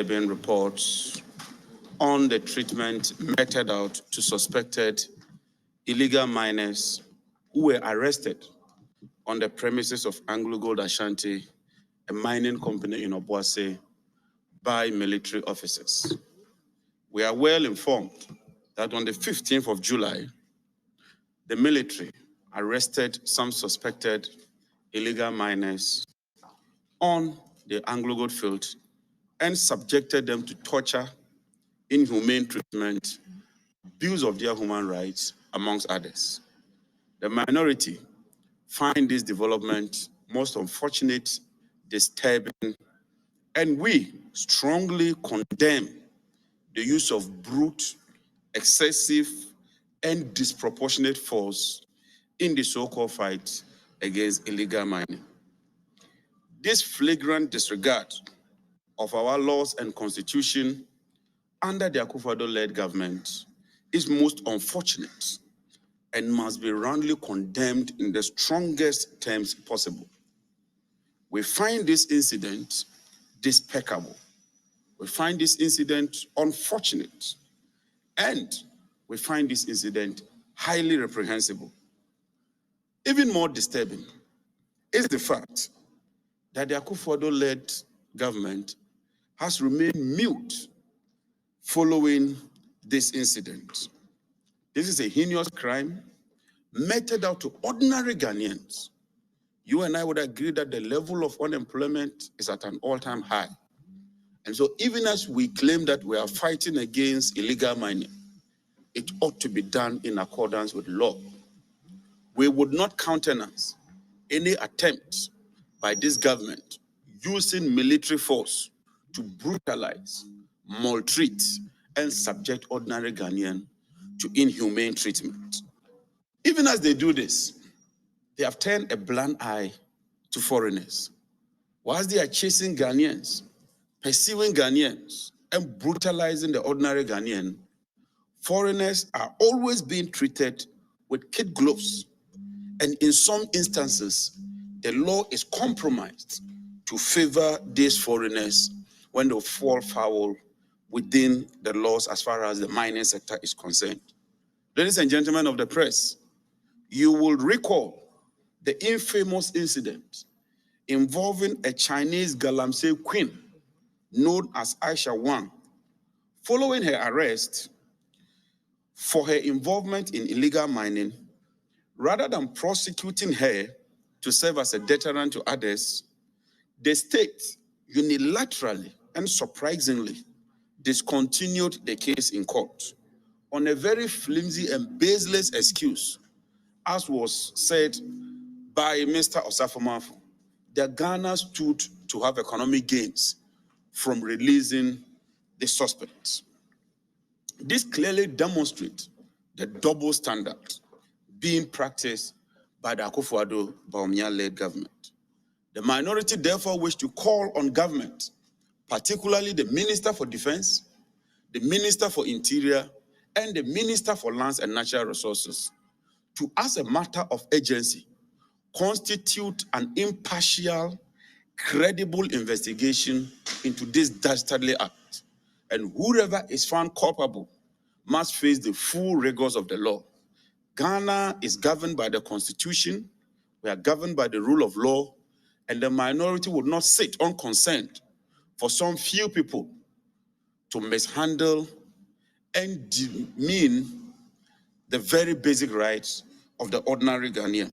been reports on the treatment meted out to suspected illegal miners who were arrested on the premises of Anglo Gold Ashanti, a mining company in Obuasi, by military officers. We are well informed that on the 15th of July, the military arrested some suspected illegal miners on the Anglo Gold field and subjected them to torture, inhumane treatment, abuse of their human rights, amongst others. The minority find this development most unfortunate, disturbing, and we strongly condemn the use of brute, excessive, and disproportionate force in the so-called fight against illegal mining. This flagrant disregard of our laws and constitution under the Akufo-Addo-led government is most unfortunate and must be roundly condemned in the strongest terms possible. We find this incident despicable. We find this incident unfortunate, and we find this incident highly reprehensible. Even more disturbing is the fact that the Akufo-Addo-led government has remained mute following this incident. This is a heinous crime meted out to ordinary Ghanaians. You and I would agree that the level of unemployment is at an all-time high. And so even as we claim that we are fighting against illegal mining, it ought to be done in accordance with law. We would not countenance any attempt by this government using military force to brutalize, maltreat, and subject ordinary Ghanaians to inhumane treatment. Even as they do this, they have turned a blind eye to foreigners. Whilst they are chasing Ghanaians, pursuing Ghanaians, and brutalizing the ordinary Ghanaian, foreigners are always being treated with kid gloves. And in some instances, the law is compromised to favor these foreigners when they fall foul within the laws as far as the mining sector is concerned. Ladies and gentlemen of the press, you will recall the infamous incident involving a Chinese galamsey queen known as Aisha Wang, following her arrest for her involvement in illegal mining. Rather than prosecuting her to serve as a deterrent to others, the state unilaterally and surprisingly discontinued the case in court on a very flimsy and baseless excuse, as was said by Mr. Osafo-Maafo. The Ghana stood to have economic gains from releasing the suspects. This clearly demonstrates the double standard being practiced by the Akufo-Addo-Bawumia-led government. The minority therefore wish to call on government, particularly the Minister for Defense, the Minister for Interior, and the Minister for Lands and Natural Resources to, as a matter of urgency, constitute an impartial, credible investigation into this dastardly act, and whoever is found culpable must face the full rigors of the law. Ghana is governed by the Constitution, we are governed by the rule of law, and the minority would not sit unconcerned for some few people to mishandle and demean the very basic rights of the ordinary Ghanaian.